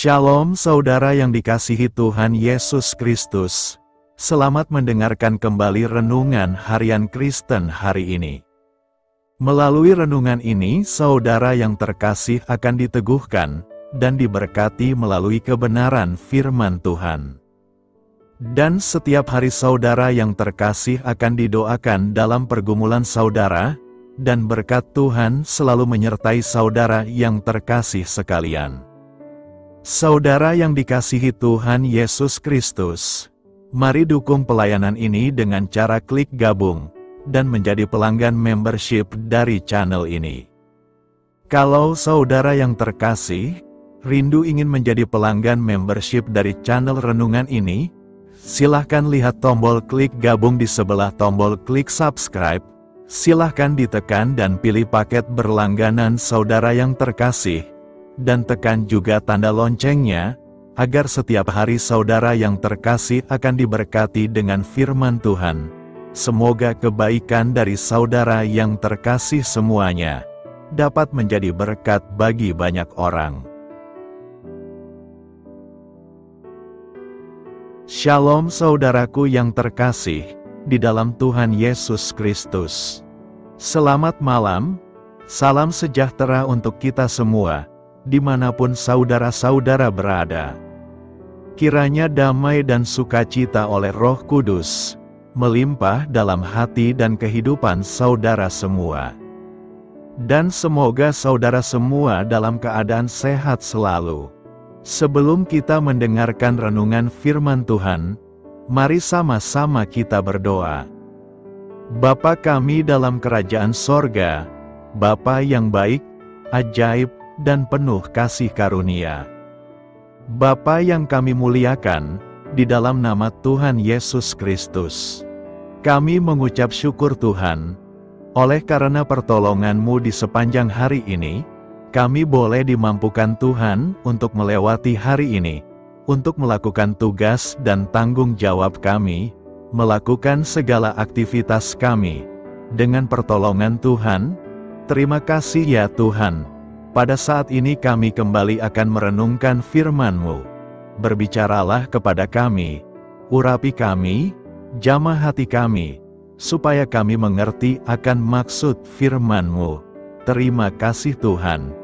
Shalom saudara yang dikasihi Tuhan Yesus Kristus. Selamat mendengarkan kembali renungan harian Kristen hari ini. Melalui renungan ini, saudara yang terkasih akan diteguhkan dan diberkati melalui kebenaran firman Tuhan. Dan setiap hari saudara yang terkasih akan didoakan dalam pergumulan saudara, dan berkat Tuhan selalu menyertai saudara yang terkasih sekalian. Saudara yang dikasihi Tuhan Yesus Kristus, mari dukung pelayanan ini dengan cara klik gabung dan menjadi pelanggan membership dari channel ini. Kalau saudara yang terkasih, rindu ingin menjadi pelanggan membership dari channel renungan ini, silahkan lihat tombol klik gabung di sebelah tombol klik subscribe, silahkan ditekan dan pilih paket berlangganan saudara yang terkasih, dan tekan juga tanda loncengnya, agar setiap hari saudara yang terkasih akan diberkati dengan firman Tuhan. Semoga kebaikan dari saudara yang terkasih semuanya dapat menjadi berkat bagi banyak orang. Shalom saudaraku yang terkasih di dalam Tuhan Yesus Kristus. Selamat malam, salam sejahtera untuk kita semua, dimanapun saudara-saudara berada. Kiranya damai dan sukacita oleh Roh Kudus melimpah dalam hati dan kehidupan saudara semua. Dan semoga saudara semua dalam keadaan sehat selalu. Sebelum kita mendengarkan renungan firman Tuhan, mari sama-sama kita berdoa. Bapa kami dalam kerajaan sorga, Bapa yang baik, ajaib, dan penuh kasih karunia. Bapa yang kami muliakan, di dalam nama Tuhan Yesus Kristus, kami mengucap syukur Tuhan, oleh karena pertolongan-Mu di sepanjang hari ini, kami boleh dimampukan Tuhan untuk melewati hari ini, untuk melakukan tugas dan tanggung jawab kami, melakukan segala aktivitas kami. Dengan pertolongan Tuhan, terima kasih ya Tuhan. Pada saat ini kami kembali akan merenungkan firman-Mu. Berbicaralah kepada kami, urapi kami, jamah hati kami, supaya kami mengerti akan maksud firman-Mu. Terima kasih Tuhan.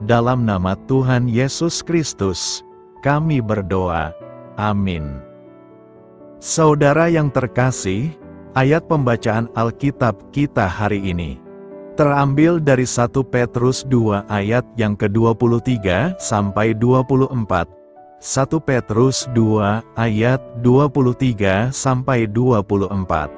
Dalam nama Tuhan Yesus Kristus, kami berdoa. Amin. Saudara yang terkasih, ayat pembacaan Alkitab kita hari ini terambil dari 1 Petrus 2 ayat yang ke-23 sampai 24. 1 Petrus 2 ayat 23 sampai 24.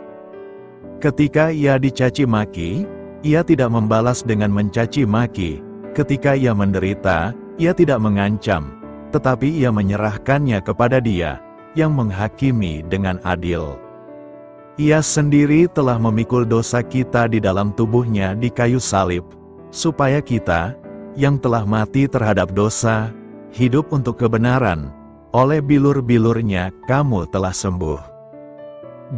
Ketika ia dicaci maki, ia tidak membalas dengan mencaci maki. Ketika ia menderita, ia tidak mengancam, tetapi ia menyerahkannya kepada Dia yang menghakimi dengan adil. Ia sendiri telah memikul dosa kita di dalam tubuhnya di kayu salib, supaya kita, yang telah mati terhadap dosa, hidup untuk kebenaran. Oleh bilur-bilurnya kamu telah sembuh.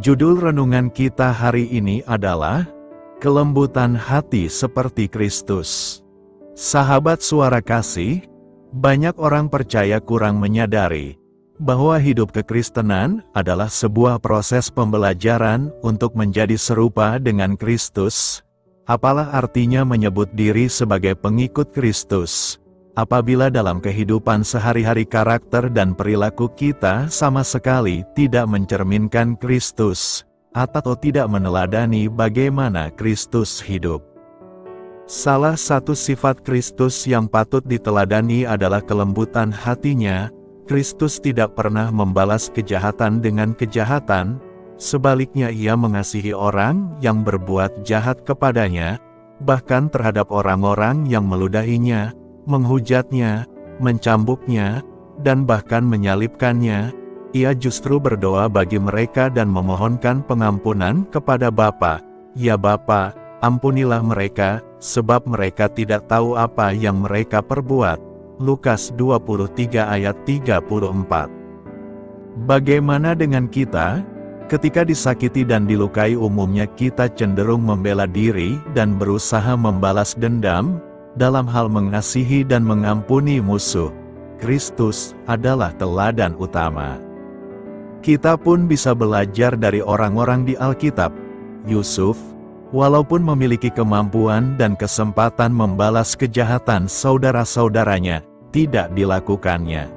Judul renungan kita hari ini adalah Kelembutan Hati Seperti Kristus. Sahabat suara kasih, banyak orang percaya kurang menyadari bahwa hidup kekristenan adalah sebuah proses pembelajaran untuk menjadi serupa dengan Kristus. Apalah artinya menyebut diri sebagai pengikut Kristus, apabila dalam kehidupan sehari-hari karakter dan perilaku kita sama sekali tidak mencerminkan Kristus, atau tidak meneladani bagaimana Kristus hidup. Salah satu sifat Kristus yang patut diteladani adalah kelembutan hatinya. Kristus tidak pernah membalas kejahatan dengan kejahatan, sebaliknya ia mengasihi orang yang berbuat jahat kepadanya, bahkan terhadap orang-orang yang meludahinya, menghujatnya, mencambuknya, dan bahkan menyalibkannya. Ia justru berdoa bagi mereka dan memohonkan pengampunan kepada Bapa. Ya Bapa, ampunilah mereka, sebab mereka tidak tahu apa yang mereka perbuat. Lukas 23 ayat 34. Bagaimana dengan kita? Ketika disakiti dan dilukai umumnya kita cenderung membela diri dan berusaha membalas dendam, dalam hal mengasihi dan mengampuni musuh. Kristus adalah teladan utama. Kita pun bisa belajar dari orang-orang di Alkitab. Yusuf, walaupun memiliki kemampuan dan kesempatan membalas kejahatan saudara-saudaranya, tidak dilakukannya.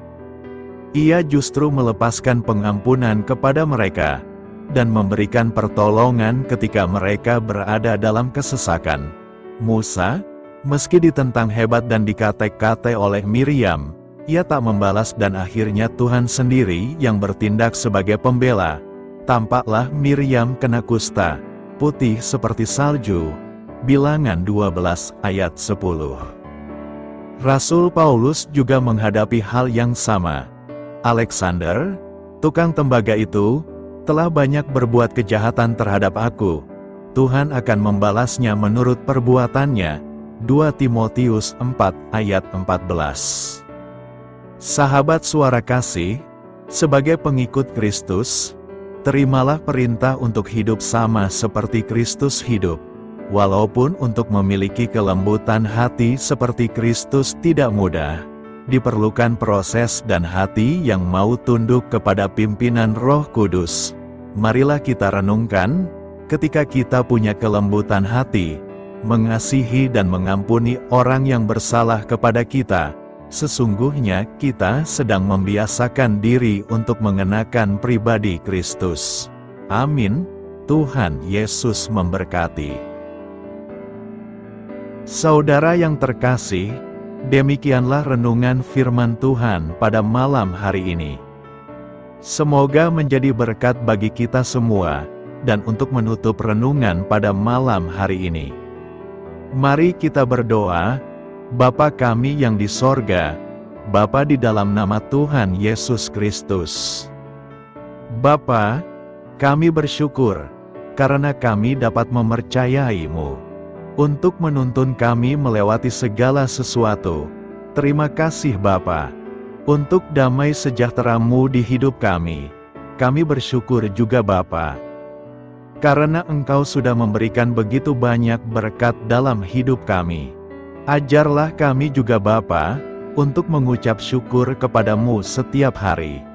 Ia justru melepaskan pengampunan kepada mereka, dan memberikan pertolongan ketika mereka berada dalam kesesakan. Musa, meski ditentang hebat dan dikate-kate oleh Miriam, ia tak membalas dan akhirnya Tuhan sendiri yang bertindak sebagai pembela. Tampaklah Miriam kena kusta, putih seperti salju. Bilangan 12 ayat 10. Rasul Paulus juga menghadapi hal yang sama. Alexander, tukang tembaga itu, telah banyak berbuat kejahatan terhadap aku. Tuhan akan membalasnya menurut perbuatannya. 2 Timotius 4 ayat 14. Sahabat suara kasih, sebagai pengikut Kristus, terimalah perintah untuk hidup sama seperti Kristus hidup. Walaupun untuk memiliki kelembutan hati seperti Kristus tidak mudah, diperlukan proses dan hati yang mau tunduk kepada pimpinan Roh Kudus. Marilah kita renungkan, ketika kita punya kelembutan hati, mengasihi dan mengampuni orang yang bersalah kepada kita, sesungguhnya kita sedang membiasakan diri untuk mengenakan pribadi Kristus. Amin. Tuhan Yesus memberkati. Saudara yang terkasih, demikianlah renungan firman Tuhan pada malam hari ini. Semoga menjadi berkat bagi kita semua, dan untuk menutup renungan pada malam hari ini, mari kita berdoa. Bapa kami yang di sorga, Bapa di dalam nama Tuhan Yesus Kristus. Bapa, kami bersyukur, karena kami dapat mempercayai-Mu, untuk menuntun kami melewati segala sesuatu. Terima kasih Bapa, untuk damai sejahtera-Mu di hidup kami. Kami bersyukur juga Bapa, karena Engkau sudah memberikan begitu banyak berkat dalam hidup kami. Ajarlah kami juga Bapa, untuk mengucap syukur kepada-Mu setiap hari.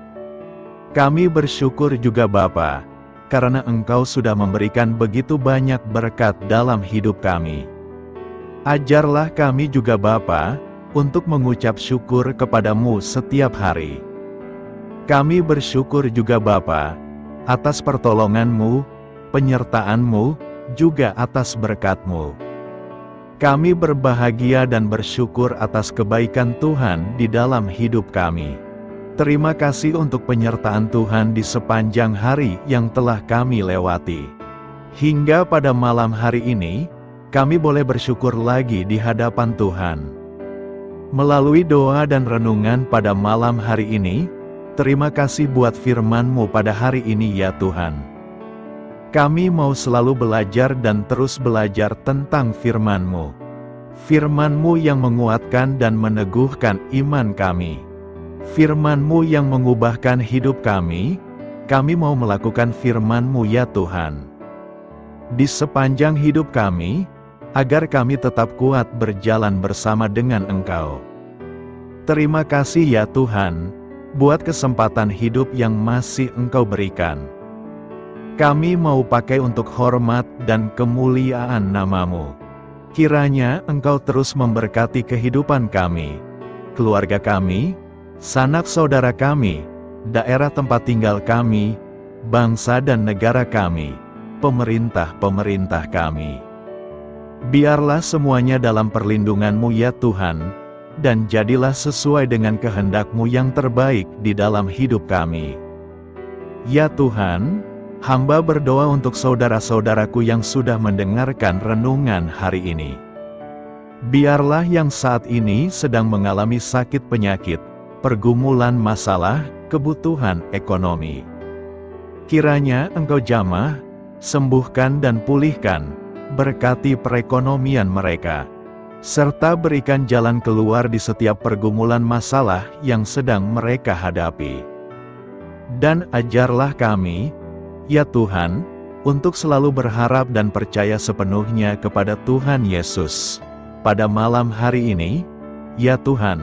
Kami bersyukur juga Bapa, karena Engkau sudah memberikan begitu banyak berkat dalam hidup kami. Ajarlah kami juga Bapa, untuk mengucap syukur kepada-Mu setiap hari. Kami bersyukur juga Bapa, atas pertolongan-Mu, penyertaan-Mu, juga atas berkat-Mu. Kami berbahagia dan bersyukur atas kebaikan Tuhan di dalam hidup kami. Terima kasih untuk penyertaan Tuhan di sepanjang hari yang telah kami lewati. Hingga pada malam hari ini, kami boleh bersyukur lagi di hadapan Tuhan. Melalui doa dan renungan pada malam hari ini, terima kasih buat firman-Mu pada hari ini ya Tuhan. Kami mau selalu belajar dan terus belajar tentang firman-Mu. Firman-Mu yang menguatkan dan meneguhkan iman kami. Firman-Mu yang mengubahkan hidup kami mau melakukan firman-Mu ya Tuhan. Di sepanjang hidup kami, agar kami tetap kuat berjalan bersama dengan Engkau. Terima kasih ya Tuhan, buat kesempatan hidup yang masih Engkau berikan. Kami mau pakai untuk hormat dan kemuliaan nama-Mu. Kiranya Engkau terus memberkati kehidupan kami, keluarga kami, sanak saudara kami, daerah tempat tinggal kami, bangsa dan negara kami, pemerintah-pemerintah kami. Biarlah semuanya dalam perlindungan-Mu ya Tuhan, dan jadilah sesuai dengan kehendak-Mu yang terbaik di dalam hidup kami. Ya Tuhan, hamba berdoa untuk saudara-saudaraku yang sudah mendengarkan renungan hari ini. Biarlah yang saat ini sedang mengalami sakit penyakit, pergumulan masalah, kebutuhan ekonomi. Kiranya Engkau jamah, sembuhkan dan pulihkan, berkati perekonomian mereka, serta berikan jalan keluar di setiap pergumulan masalah yang sedang mereka hadapi. Dan ajarlah kami, ya Tuhan, untuk selalu berharap dan percaya sepenuhnya kepada Tuhan Yesus. Pada malam hari ini, ya Tuhan,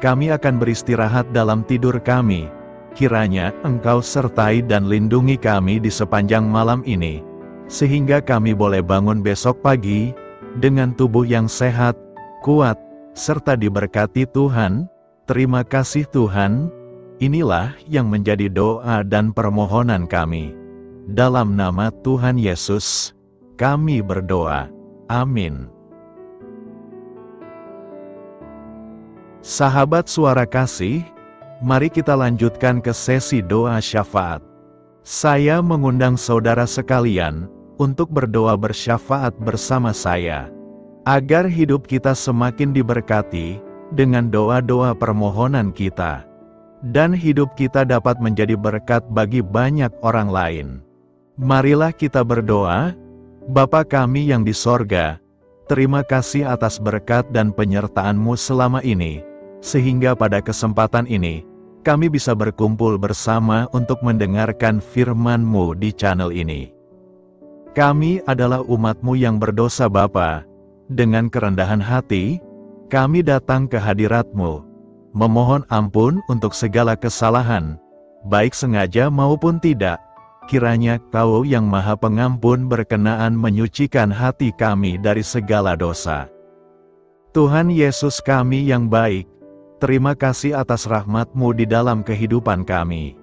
kami akan beristirahat dalam tidur kami. Kiranya Engkau sertai dan lindungi kami di sepanjang malam ini, sehingga kami boleh bangun besok pagi, dengan tubuh yang sehat, kuat, serta diberkati Tuhan. Terima kasih Tuhan. Inilah yang menjadi doa dan permohonan kami. Dalam nama Tuhan Yesus, kami berdoa. Amin. Sahabat Suara Kasih, mari kita lanjutkan ke sesi doa syafaat. Saya mengundang saudara sekalian untuk berdoa bersyafaat bersama saya, agar hidup kita semakin diberkati dengan doa-doa permohonan kita, dan hidup kita dapat menjadi berkat bagi banyak orang lain. Marilah kita berdoa. Bapa kami yang di sorga, terima kasih atas berkat dan penyertaan-Mu selama ini, sehingga pada kesempatan ini, kami bisa berkumpul bersama untuk mendengarkan firman-Mu di channel ini. Kami adalah umat-Mu yang berdosa Bapa. Dengan kerendahan hati, kami datang ke hadirat-Mu, memohon ampun untuk segala kesalahan, baik sengaja maupun tidak. Kiranya Kau yang Maha Pengampun berkenaan menyucikan hati kami dari segala dosa. Tuhan Yesus kami yang baik, terima kasih atas rahmat-Mu di dalam kehidupan kami.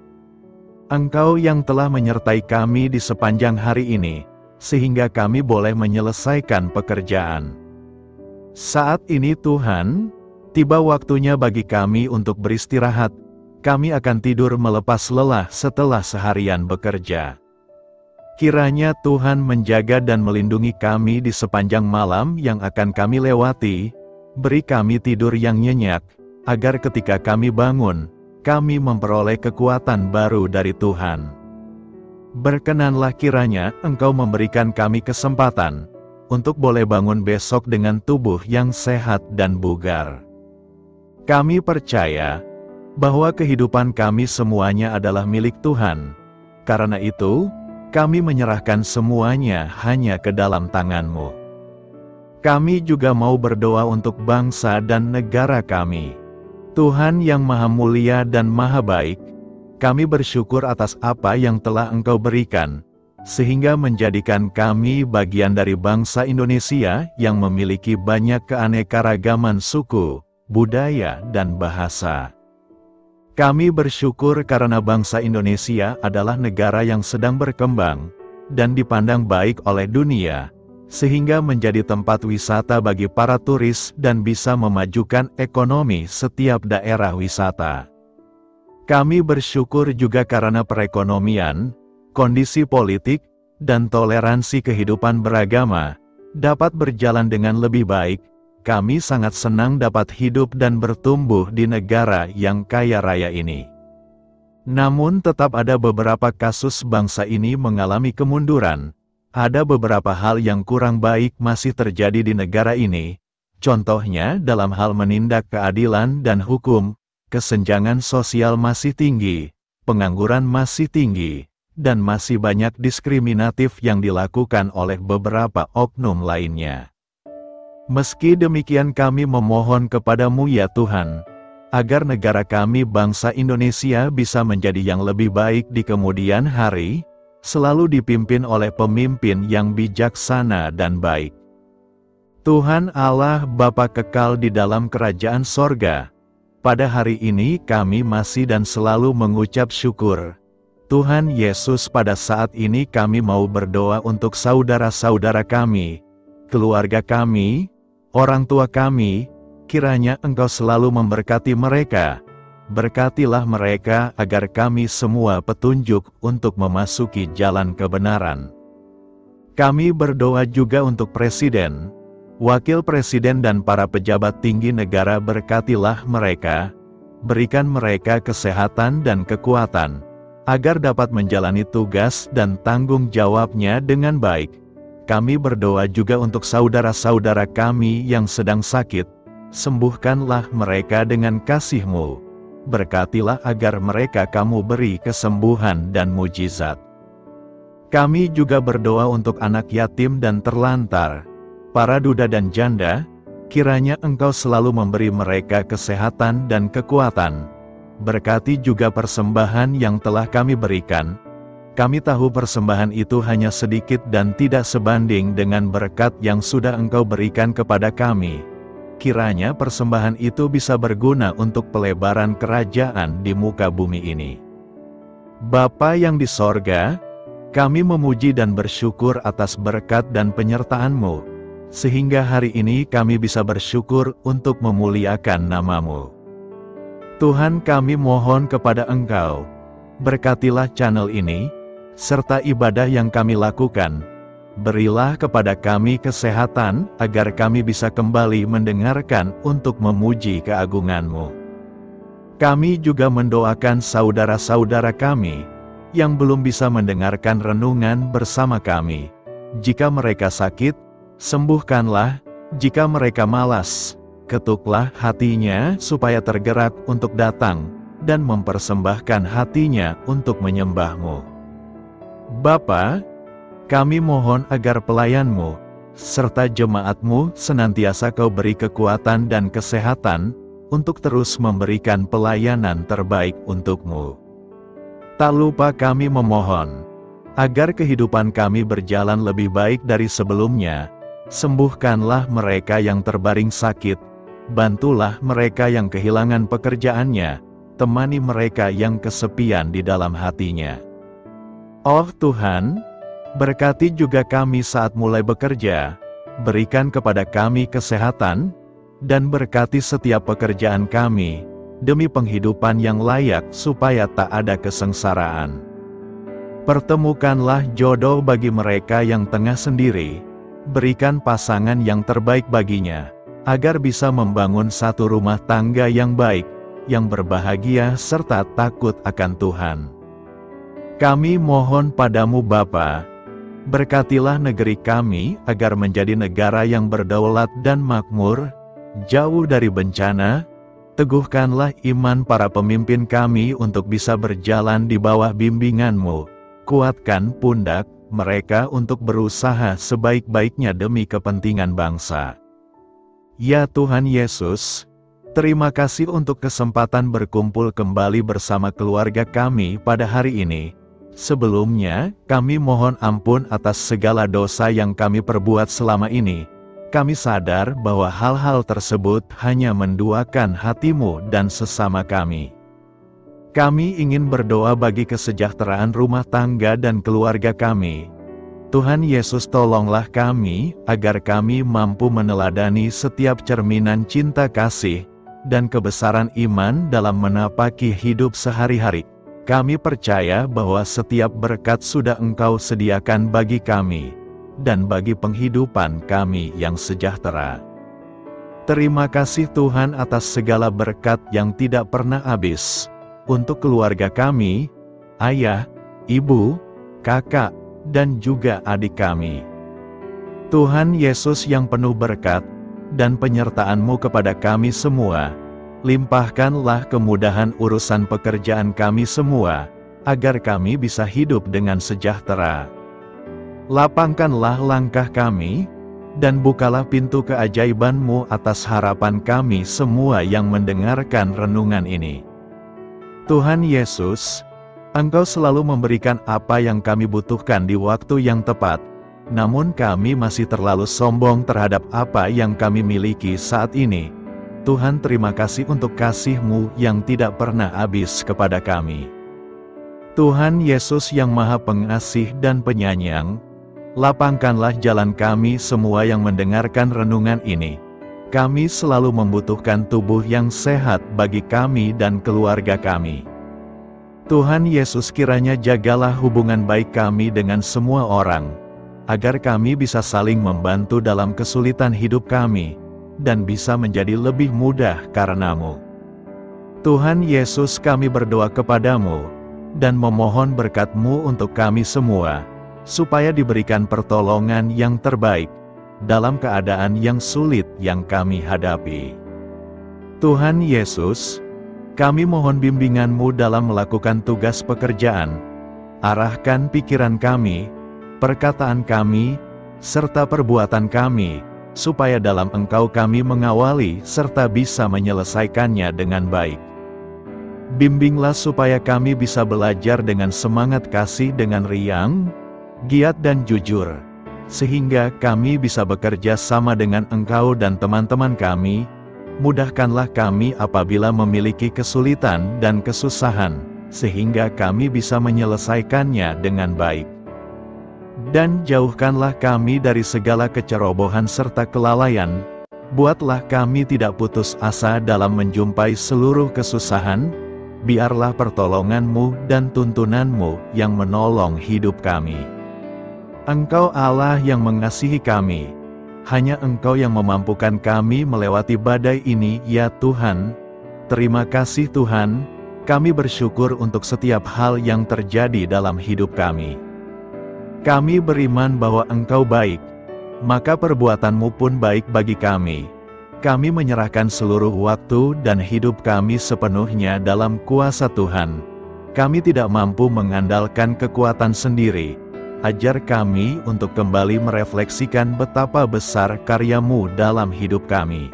Engkau yang telah menyertai kami di sepanjang hari ini, sehingga kami boleh menyelesaikan pekerjaan. Saat ini Tuhan, tiba waktunya bagi kami untuk beristirahat. Kami akan tidur melepas lelah setelah seharian bekerja. Kiranya Tuhan menjaga dan melindungi kami di sepanjang malam yang akan kami lewati. Beri kami tidur yang nyenyak, agar ketika kami bangun, kami memperoleh kekuatan baru dari Tuhan. Berkenanlah kiranya Engkau memberikan kami kesempatan untuk boleh bangun besok dengan tubuh yang sehat dan bugar. Kami percaya bahwa kehidupan kami semuanya adalah milik Tuhan. Karena itu, kami menyerahkan semuanya hanya ke dalam tangan-Mu. Kami juga mau berdoa untuk bangsa dan negara kami. Tuhan yang Maha Mulia dan Maha Baik, kami bersyukur atas apa yang telah Engkau berikan, sehingga menjadikan kami bagian dari bangsa Indonesia yang memiliki banyak keanekaragaman suku, budaya, dan bahasa. Kami bersyukur karena bangsa Indonesia adalah negara yang sedang berkembang dan dipandang baik oleh dunia, sehingga menjadi tempat wisata bagi para turis dan bisa memajukan ekonomi setiap daerah wisata. Kami bersyukur juga karena perekonomian, kondisi politik, dan toleransi kehidupan beragama dapat berjalan dengan lebih baik. Kami sangat senang dapat hidup dan bertumbuh di negara yang kaya raya ini. Namun tetap ada beberapa kasus bangsa ini mengalami kemunduran. Ada beberapa hal yang kurang baik masih terjadi di negara ini. Contohnya dalam hal menindak keadilan dan hukum, kesenjangan sosial masih tinggi, pengangguran masih tinggi, dan masih banyak diskriminatif yang dilakukan oleh beberapa oknum lainnya. Meski demikian kami memohon kepada-Mu ya Tuhan, agar negara kami bangsa Indonesia bisa menjadi yang lebih baik di kemudian hari, selalu dipimpin oleh pemimpin yang bijaksana dan baik. Tuhan Allah Bapa kekal di dalam kerajaan sorga, pada hari ini kami masih dan selalu mengucap syukur. Tuhan Yesus, pada saat ini kami mau berdoa untuk saudara-saudara kami, keluarga kami, orang tua kami. Kiranya Engkau selalu memberkati mereka. Berkatilah mereka agar kami semua petunjuk untuk memasuki jalan kebenaran. Kami berdoa juga untuk Presiden, Wakil Presiden dan para pejabat tinggi negara. Berkatilah mereka, berikan mereka kesehatan dan kekuatan, agar dapat menjalani tugas dan tanggung jawabnya dengan baik. Kami berdoa juga untuk saudara-saudara kami yang sedang sakit. Sembuhkanlah mereka dengan kasih-Mu. Berkatilah agar mereka Kamu beri kesembuhan dan mujizat. Kami juga berdoa untuk anak yatim dan terlantar, para duda dan janda. Kiranya Engkau selalu memberi mereka kesehatan dan kekuatan. Berkati juga persembahan yang telah kami berikan. Kami tahu persembahan itu hanya sedikit dan tidak sebanding dengan berkat yang sudah Engkau berikan kepada kami. Kiranya persembahan itu bisa berguna untuk pelebaran kerajaan di muka bumi ini. Bapa yang di sorga, kami memuji dan bersyukur atas berkat dan penyertaan-Mu, sehingga hari ini kami bisa bersyukur untuk memuliakan nama-Mu. Tuhan, kami mohon kepada Engkau, berkatilah channel ini, serta ibadah yang kami lakukan. Berilah kepada kami kesehatan, agar kami bisa kembali mendengarkan untuk memuji keagungan-Mu. Kami juga mendoakan saudara-saudara kami, yang belum bisa mendengarkan renungan bersama kami. Jika mereka sakit, sembuhkanlah. Jika mereka malas, ketuklah hatinya supaya tergerak untuk datang, dan mempersembahkan hatinya untuk menyembah-Mu. Bapa, kami mohon agar pelayan-Mu, serta jemaat-Mu senantiasa Kau beri kekuatan dan kesehatan, untuk terus memberikan pelayanan terbaik untuk-Mu. Tak lupa kami memohon, agar kehidupan kami berjalan lebih baik dari sebelumnya. Sembuhkanlah mereka yang terbaring sakit, bantulah mereka yang kehilangan pekerjaannya, temani mereka yang kesepian di dalam hatinya. Oh Tuhan, berkati juga kami saat mulai bekerja, berikan kepada kami kesehatan, dan berkati setiap pekerjaan kami, demi penghidupan yang layak supaya tak ada kesengsaraan. Pertemukanlah jodoh bagi mereka yang tengah sendiri, berikan pasangan yang terbaik baginya, agar bisa membangun satu rumah tangga yang baik, yang berbahagia serta takut akan Tuhan. Kami mohon padamu Bapa, berkatilah negeri kami agar menjadi negara yang berdaulat dan makmur, jauh dari bencana. Teguhkanlah iman para pemimpin kami untuk bisa berjalan di bawah bimbingan-Mu. Kuatkan pundak mereka untuk berusaha sebaik-baiknya demi kepentingan bangsa. Ya Tuhan Yesus, terima kasih untuk kesempatan berkumpul kembali bersama keluarga kami pada hari ini. Sebelumnya, kami mohon ampun atas segala dosa yang kami perbuat selama ini. Kami sadar bahwa hal-hal tersebut hanya menduakan hati-Mu dan sesama kami. Kami ingin berdoa bagi kesejahteraan rumah tangga dan keluarga kami. Tuhan Yesus, tolonglah kami, agar kami mampu meneladani setiap cerminan cinta kasih, dan kebesaran iman dalam menapaki hidup sehari-hari. Kami percaya bahwa setiap berkat sudah Engkau sediakan bagi kami, dan bagi penghidupan kami yang sejahtera. Terima kasih Tuhan atas segala berkat yang tidak pernah habis, untuk keluarga kami, ayah, ibu, kakak, dan juga adik kami. Tuhan Yesus yang penuh berkat, dan penyertaan-Mu kepada kami semua, limpahkanlah kemudahan urusan pekerjaan kami semua, agar kami bisa hidup dengan sejahtera. Lapangkanlah langkah kami, dan bukalah pintu keajaiban-Mu atas harapan kami semua yang mendengarkan renungan ini. Tuhan Yesus, Engkau selalu memberikan apa yang kami butuhkan di waktu yang tepat, namun kami masih terlalu sombong terhadap apa yang kami miliki saat ini. Tuhan, terima kasih untuk kasih-Mu yang tidak pernah habis kepada kami. Tuhan Yesus yang Maha Pengasih dan Penyayang, lapangkanlah jalan kami semua yang mendengarkan renungan ini. Kami selalu membutuhkan tubuh yang sehat bagi kami dan keluarga kami. Tuhan Yesus, kiranya jagalah hubungan baik kami dengan semua orang, agar kami bisa saling membantu dalam kesulitan hidup kami, dan bisa menjadi lebih mudah karena-Mu. Tuhan Yesus, kami berdoa kepadamu, dan memohon berkat-Mu untuk kami semua, supaya diberikan pertolongan yang terbaik, dalam keadaan yang sulit yang kami hadapi. Tuhan Yesus, kami mohon bimbingan-Mu dalam melakukan tugas pekerjaan. Arahkan pikiran kami, perkataan kami, serta perbuatan kami, supaya dalam Engkau kami mengawali serta bisa menyelesaikannya dengan baik. Bimbinglah supaya kami bisa belajar dengan semangat kasih dengan riang, giat dan jujur, sehingga kami bisa bekerja sama dengan Engkau dan teman-teman kami. Mudahkanlah kami apabila memiliki kesulitan dan kesusahan, sehingga kami bisa menyelesaikannya dengan baik. Dan jauhkanlah kami dari segala kecerobohan serta kelalaian. Buatlah kami tidak putus asa dalam menjumpai seluruh kesusahan. Biarlah pertolongan-Mu dan tuntunan-Mu yang menolong hidup kami. Engkau Allah yang mengasihi kami. Hanya Engkau yang memampukan kami melewati badai ini, ya Tuhan. Terima kasih Tuhan, kami bersyukur untuk setiap hal yang terjadi dalam hidup kami. Kami beriman bahwa Engkau baik, maka perbuatan-Mu pun baik bagi kami. Kami menyerahkan seluruh waktu dan hidup kami sepenuhnya dalam kuasa Tuhan. Kami tidak mampu mengandalkan kekuatan sendiri. Ajar kami untuk kembali merefleksikan betapa besar karya-Mu dalam hidup kami.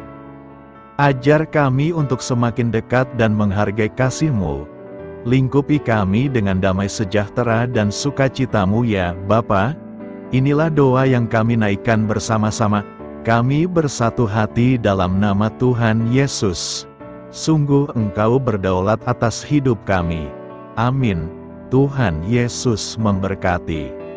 Ajar kami untuk semakin dekat dan menghargai kasih-Mu. Lingkupi kami dengan damai sejahtera dan sukacita-Mu ya Bapa. Inilah doa yang kami naikkan bersama-sama. Kami bersatu hati dalam nama Tuhan Yesus. Sungguh Engkau berdaulat atas hidup kami. Amin. Tuhan Yesus memberkati.